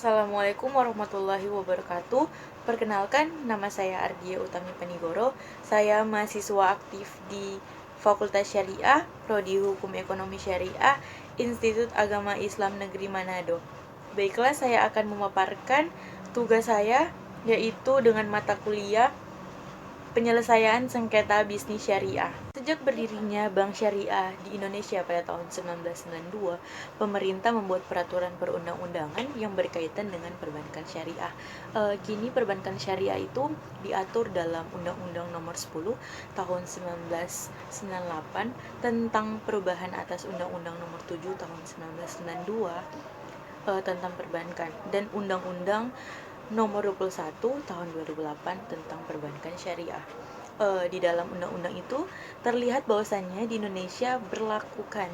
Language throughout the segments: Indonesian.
Assalamualaikum warahmatullahi wabarakatuh. Perkenalkan, nama saya Ardia Utami Penigoro. Saya mahasiswa aktif di Fakultas Syariah, Prodi Hukum Ekonomi Syariah, Institut Agama Islam Negeri Manado. Baiklah, saya akan memaparkan tugas saya, yaitu dengan mata kuliah Penyelesaian Sengketa Bisnis Syariah. Sejak berdirinya Bank Syariah di Indonesia pada tahun 1992, pemerintah membuat peraturan perundang-undangan yang berkaitan dengan perbankan syariah. Kini perbankan syariah itu diatur dalam Undang-Undang Nomor 10 Tahun 1998 tentang perubahan atas Undang-Undang Nomor 7 Tahun 1992 tentang perbankan dan Undang-Undang Nomor 21 Tahun 2008 tentang perbankan syariah. Di dalam undang-undang itu terlihat bahwasannya di Indonesia berlakukan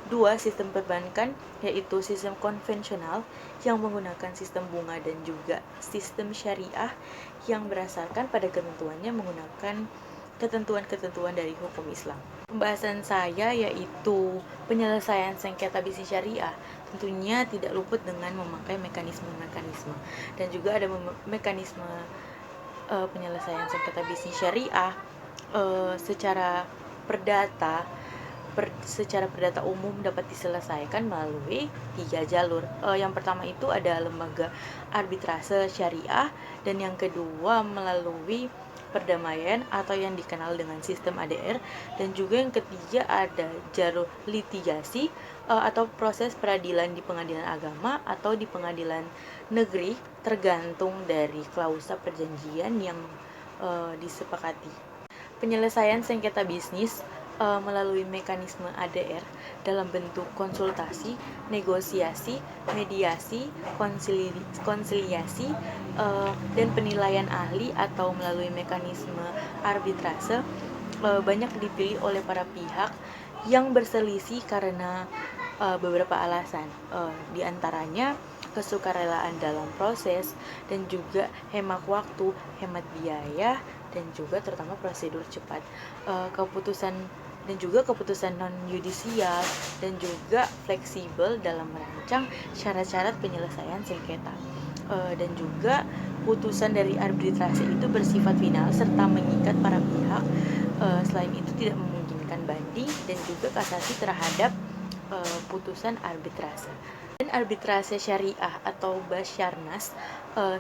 dua sistem perbankan, yaitu sistem konvensional yang menggunakan sistem bunga dan juga sistem syariah yang berdasarkan pada ketentuannya menggunakan ketentuan-ketentuan dari hukum Islam. Pembahasan saya yaitu penyelesaian sengketa bisnis syariah. Tentunya tidak luput dengan memakai mekanisme-mekanisme dan juga ada mekanisme penyelesaian sengketa bisnis syariah secara perdata umum dapat diselesaikan melalui 3 jalur. Yang pertama itu ada lembaga arbitrase syariah dan yang kedua melalui perdamaian atau yang dikenal dengan sistem ADR dan juga yang ketiga ada jalur litigasi atau proses peradilan di pengadilan agama atau di pengadilan negeri tergantung dari klausa perjanjian yang disepakati. Penyelesaian sengketa bisnis melalui mekanisme ADR dalam bentuk konsultasi, negosiasi, mediasi, konsiliasi, dan penilaian ahli atau melalui mekanisme arbitrase banyak dipilih oleh para pihak yang berselisih karena beberapa alasan, di antaranya kesukarelaan dalam proses dan juga hemat waktu, hemat biaya, dan juga terutama prosedur cepat, keputusan non yudisial dan juga fleksibel dalam merancang syarat-syarat penyelesaian sengketa, dan juga putusan dari arbitrase itu bersifat final serta mengikat para pihak. Selain itu tidak memungkinkan banding dan juga kasasi terhadap putusan arbitrase. Dan arbitrase syariah atau Basyarnas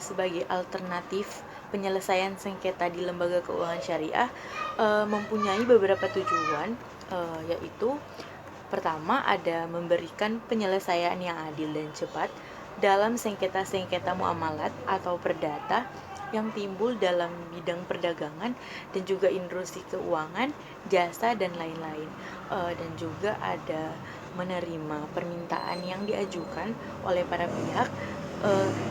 sebagai alternatif penyelesaian sengketa di lembaga keuangan syariah mempunyai beberapa tujuan, yaitu pertama ada memberikan penyelesaian yang adil dan cepat dalam sengketa-sengketa muamalat atau perdata yang timbul dalam bidang perdagangan dan juga industri keuangan, jasa, dan lain-lain. Dan juga ada menerima permintaan yang diajukan oleh para pihak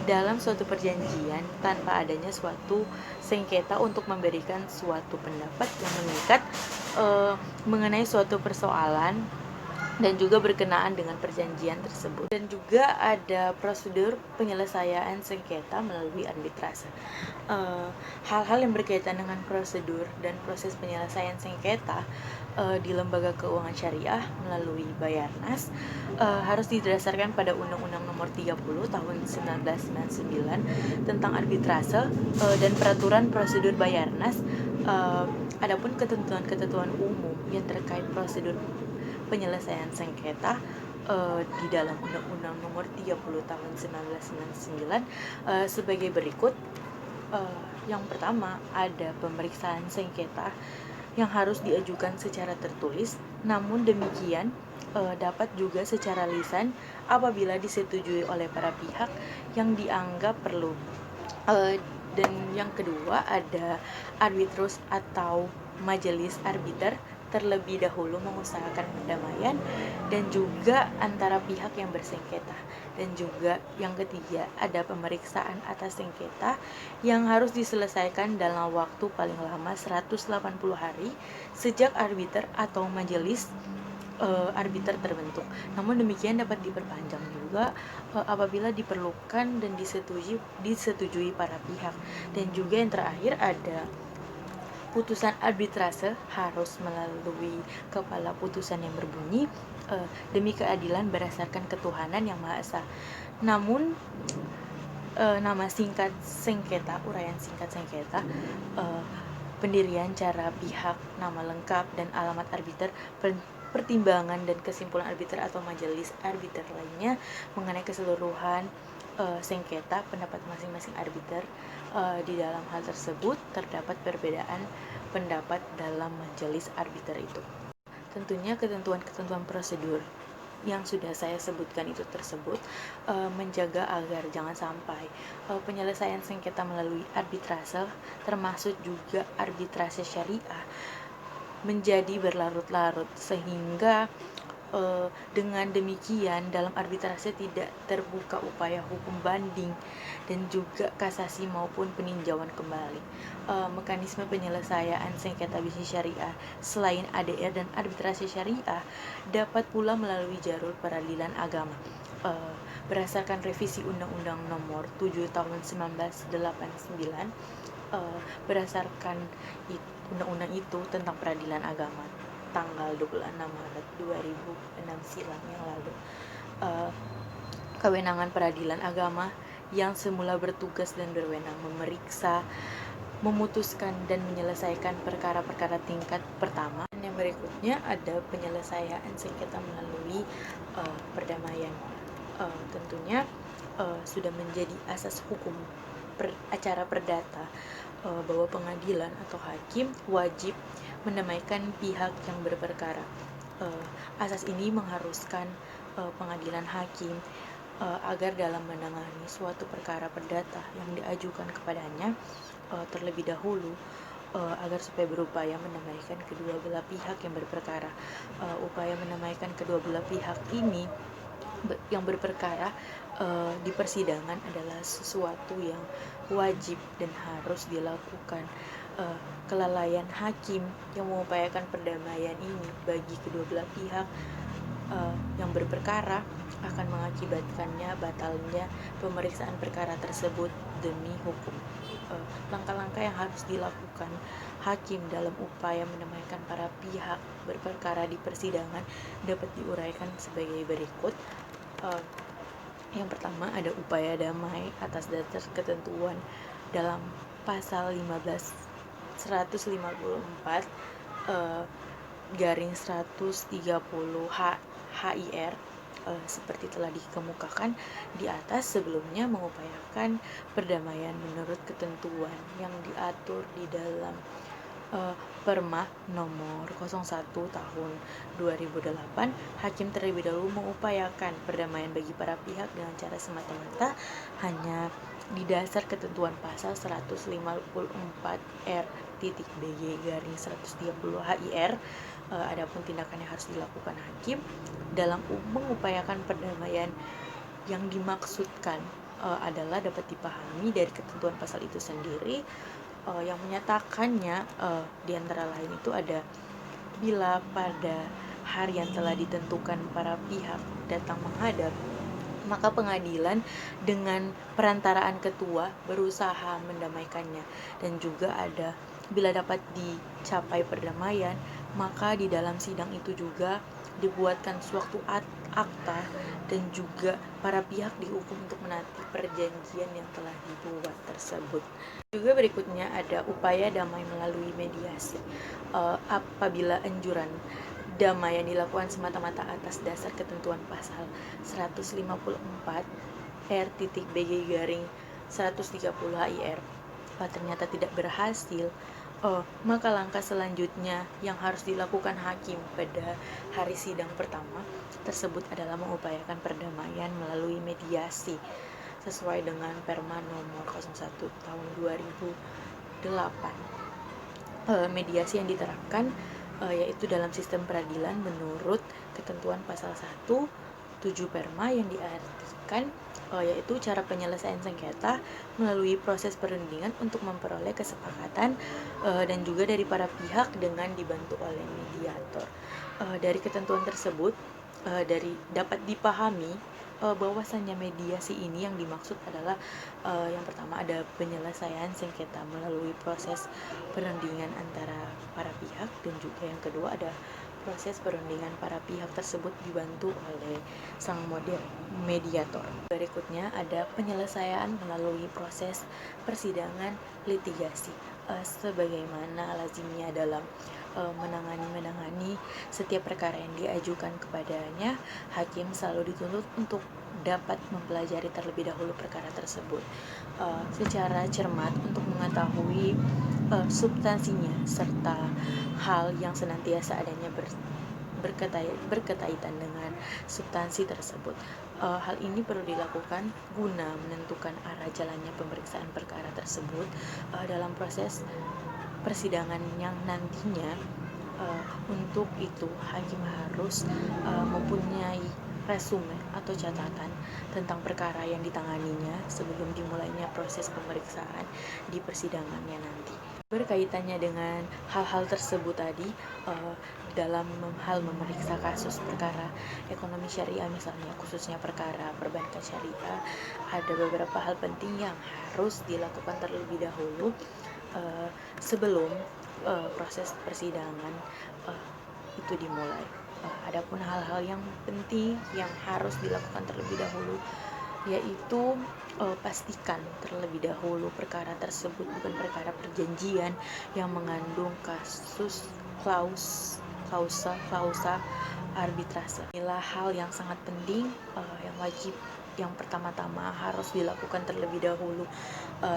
dalam suatu perjanjian tanpa adanya suatu sengketa untuk memberikan suatu pendapat yang mengikat mengenai suatu persoalan dan juga berkenaan dengan perjanjian tersebut. Dan juga ada prosedur penyelesaian sengketa melalui arbitrase. Hal-hal yang berkaitan dengan prosedur dan proses penyelesaian sengketa di lembaga keuangan syariah melalui Bayarnas harus didasarkan pada Undang-Undang Nomor 30 Tahun 1999 tentang arbitrase dan peraturan prosedur Bayarnas. Adapun ketentuan-ketentuan umum yang terkait prosedur penyelesaian sengketa di dalam Undang-Undang Nomor 30 Tahun 1999 sebagai berikut. Yang pertama ada pemeriksaan sengketa yang harus diajukan secara tertulis, namun demikian dapat juga secara lisan apabila disetujui oleh para pihak yang dianggap perlu. Dan yang kedua ada arbitrus atau majelis arbiter terlebih dahulu mengusahakan perdamaian dan juga antara pihak yang bersengketa. Dan juga yang ketiga ada pemeriksaan atas sengketa yang harus diselesaikan dalam waktu paling lama 180 hari sejak arbiter atau majelis arbiter terbentuk. Namun demikian dapat diperpanjang juga apabila diperlukan dan disetujui para pihak. Dan juga yang terakhir ada putusan arbitrase harus melalui kepala putusan yang berbunyi demi keadilan berdasarkan ketuhanan yang Maha Esa. Namun nama singkat sengketa, uraian singkat sengketa, pendirian, cara pihak, nama lengkap, dan alamat arbiter, pertimbangan dan kesimpulan arbiter atau majelis arbiter lainnya mengenai keseluruhan sengketa pendapat masing-masing arbiter. Di dalam hal tersebut terdapat perbedaan pendapat dalam majelis arbiter itu. Tentunya ketentuan-ketentuan prosedur yang sudah saya sebutkan itu tersebut menjaga agar jangan sampai penyelesaian sengketa melalui arbitrase, termasuk juga arbitrase syariah, menjadi berlarut-larut, sehingga dengan demikian dalam arbitrase tidak terbuka upaya hukum banding dan juga kasasi maupun peninjauan kembali. Mekanisme penyelesaian sengketa bisnis syariah selain ADR dan arbitrase syariah dapat pula melalui jalur peradilan agama. Berdasarkan revisi Undang-Undang Nomor 7 Tahun 1989, berdasarkan undang-undang itu tentang peradilan agama tanggal 26 Maret 2006 silam yang lalu, kewenangan peradilan agama yang semula bertugas dan berwenang memeriksa, memutuskan dan menyelesaikan perkara-perkara tingkat pertama. Dan yang berikutnya ada penyelesaian sengketa melalui perdamaian. Tentunya sudah menjadi asas hukum acara perdata bahwa pengadilan atau hakim wajib mendamaikan pihak yang berperkara. Asas ini mengharuskan pengadilan hakim agar dalam menangani suatu perkara perdata yang diajukan kepadanya terlebih dahulu agar supaya berupaya mendamaikan kedua belah pihak yang berperkara. Upaya mendamaikan kedua belah pihak ini yang berperkara di persidangan adalah sesuatu yang wajib dan harus dilakukan. Kelalaian hakim yang mengupayakan perdamaian ini bagi kedua belah pihak yang berperkara akan mengakibatkannya batalnya pemeriksaan perkara tersebut demi hukum. Langkah-langkah yang harus dilakukan hakim dalam upaya mendamaikan para pihak berperkara di persidangan dapat diuraikan sebagai berikut. Yang pertama ada upaya damai atas dasar ketentuan dalam pasal 154 garing 130 HIR seperti telah dikemukakan di atas sebelumnya, mengupayakan perdamaian menurut ketentuan yang diatur di dalam Perma nomor 01 tahun 2008. Hakim terlebih dahulu mengupayakan perdamaian bagi para pihak dengan cara semata-mata hanya di dasar ketentuan pasal 154 R.BG garing 130 HIR. Adapun tindakan yang harus dilakukan hakim dalam mengupayakan perdamaian yang dimaksudkan adalah dapat dipahami dari ketentuan pasal itu sendiri. Yang menyatakannya di antara lain itu ada bila pada hari yang telah ditentukan para pihak datang menghadap, maka pengadilan dengan perantaraan ketua berusaha mendamaikannya. Dan juga ada bila dapat dicapai perdamaian, maka di dalam sidang itu juga dibuatkan suatu akta dan juga para pihak dihukum untuk menaati perjanjian yang telah dibuat tersebut. Juga berikutnya ada upaya damai melalui mediasi. Apabila anjuran damai yang dilakukan semata-mata atas dasar ketentuan pasal 154 R.BG garing 130 HIR ternyata tidak berhasil, maka langkah selanjutnya yang harus dilakukan hakim pada hari sidang pertama tersebut adalah mengupayakan perdamaian melalui mediasi sesuai dengan Perma nomor 01 tahun 2008. Mediasi yang diterapkan yaitu dalam sistem peradilan menurut ketentuan pasal 1 7 Perma yang diartikan yaitu cara penyelesaian sengketa melalui proses perundingan untuk memperoleh kesepakatan dan juga dari para pihak dengan dibantu oleh mediator. Dari ketentuan tersebut dapat dipahami bahwasannya mediasi ini yang dimaksud adalah yang pertama ada penyelesaian sengketa melalui proses perundingan antara para pihak, dan juga yang kedua ada proses perundingan para pihak tersebut dibantu oleh sang mediator. Berikutnya ada penyelesaian melalui proses persidangan litigasi, sebagaimana lazimnya dalam menangani setiap perkara yang diajukan kepadanya, hakim selalu dituntut untuk dapat mempelajari terlebih dahulu perkara tersebut secara cermat untuk mengetahui substansinya serta hal yang senantiasa adanya berkaitan dengan substansi tersebut. Hal ini perlu dilakukan guna menentukan arah jalannya pemeriksaan perkara tersebut dalam proses persidangan yang nantinya. Untuk itu hakim harus mempunyai resume atau catatan tentang perkara yang ditanganinya sebelum dimulainya proses pemeriksaan di persidangannya nanti. Berkaitannya dengan hal-hal tersebut tadi, dalam hal memeriksa kasus perkara ekonomi syariah misalnya, khususnya perkara perbankan syariah, ada beberapa hal penting yang harus dilakukan terlebih dahulu sebelum proses persidangan itu dimulai. Adapun hal-hal yang penting yang harus dilakukan terlebih dahulu yaitu pastikan terlebih dahulu perkara tersebut bukan perkara perjanjian yang mengandung klausa arbitrase. Inilah hal yang sangat penting yang wajib yang pertama-tama harus dilakukan terlebih dahulu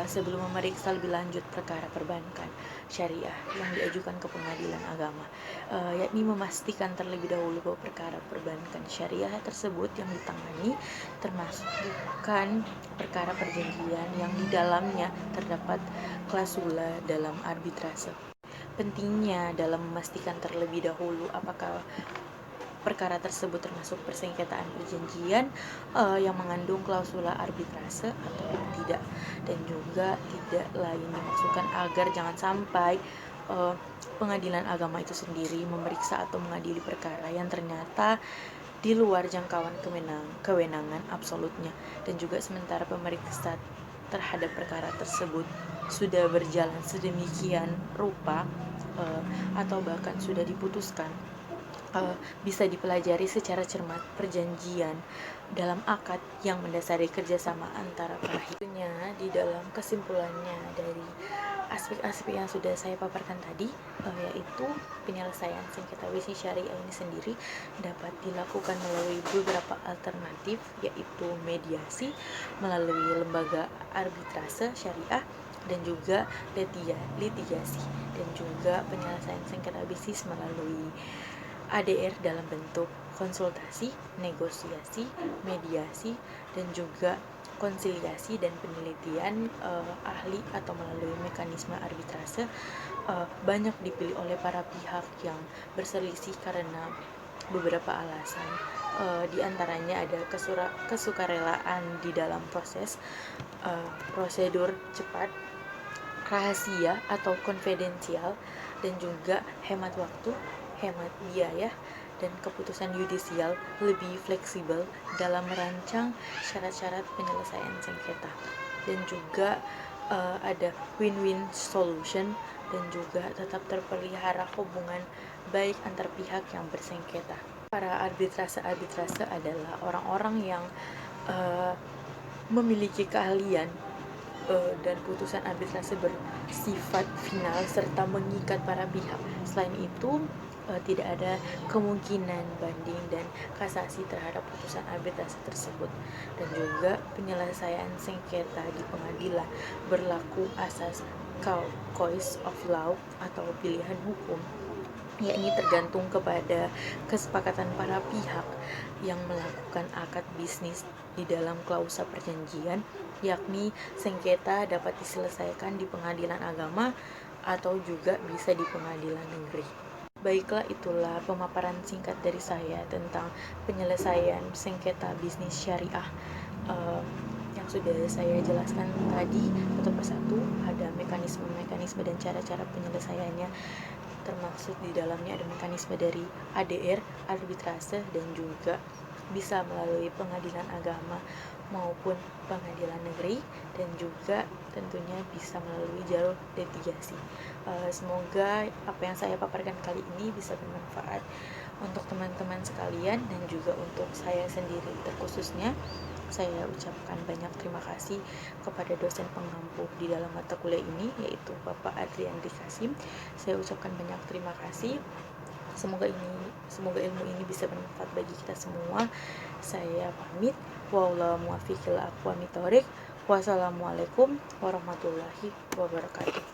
sebelum memeriksa lebih lanjut perkara perbankan syariah yang diajukan ke pengadilan agama, yakni memastikan terlebih dahulu bahwa perkara perbankan syariah tersebut yang ditangani termasuk bukan perkara perjanjian yang di dalamnya terdapat klausula dalam arbitrase. Pentingnya dalam memastikan terlebih dahulu apakah perkara tersebut termasuk persengketaan perjanjian yang mengandung klausula arbitrase atau tidak, dan juga tidak lain dimaksudkan agar jangan sampai pengadilan agama itu sendiri memeriksa atau mengadili perkara yang ternyata di luar jangkauan kewenangan absolutnya, dan juga sementara pemeriksa terhadap perkara tersebut sudah berjalan sedemikian rupa atau bahkan sudah diputuskan, bisa dipelajari secara cermat perjanjian dalam akad yang mendasari kerjasama antara para pihaknya. Di dalam kesimpulannya dari aspek-aspek yang sudah saya paparkan tadi, yaitu penyelesaian sengketa bisnis syariah ini sendiri dapat dilakukan melalui beberapa alternatif, yaitu mediasi melalui lembaga arbitrase syariah, dan juga litigasi, dan juga penyelesaian sengketa bisnis melalui ADR dalam bentuk konsultasi, negosiasi, mediasi, dan juga konsiliasi dan penelitian ahli atau melalui mekanisme arbitrase banyak dipilih oleh para pihak yang berselisih karena beberapa alasan. Di antaranya ada kesukarelaan di dalam proses, prosedur cepat, rahasia atau konfidensial, dan juga hemat waktu, hemat biaya, dan keputusan yudisial lebih fleksibel dalam merancang syarat-syarat penyelesaian sengketa, dan juga ada win-win solution, dan juga tetap terpelihara hubungan baik antar pihak yang bersengketa. Para arbitrase adalah orang-orang yang memiliki keahlian dan putusan arbitrase bersifat final serta mengikat para pihak. Selain itu, tidak ada kemungkinan banding dan kasasi terhadap putusan arbitrase tersebut, dan juga penyelesaian sengketa di pengadilan berlaku asas choice of law atau pilihan hukum, yakni tergantung kepada kesepakatan para pihak yang melakukan akad bisnis di dalam klausa perjanjian, yakni sengketa dapat diselesaikan di pengadilan agama atau juga bisa di pengadilan negeri. Baiklah, itulah pemaparan singkat dari saya tentang penyelesaian sengketa bisnis syariah yang sudah saya jelaskan tadi satu persatu. Ada mekanisme dan cara-cara penyelesaiannya, termasuk di dalamnya ada mekanisme dari ADR, arbitrase, dan juga bisa melalui pengadilan agama maupun pengadilan negeri, dan juga tentunya bisa melalui jalur litigasi. Semoga apa yang saya paparkan kali ini bisa bermanfaat untuk teman-teman sekalian dan juga untuk saya sendiri terkhususnya. Saya ucapkan banyak terima kasih kepada dosen pengampu di dalam mata kuliah ini, yaitu Bapak Adrian Kasim. Saya ucapkan banyak terima kasih. Semoga ilmu ini bisa bermanfaat bagi kita semua. Saya pamit. Wallahu muwaffiq ila aqwamit thoriq. Wassalamualaikum warahmatullahi wabarakatuh.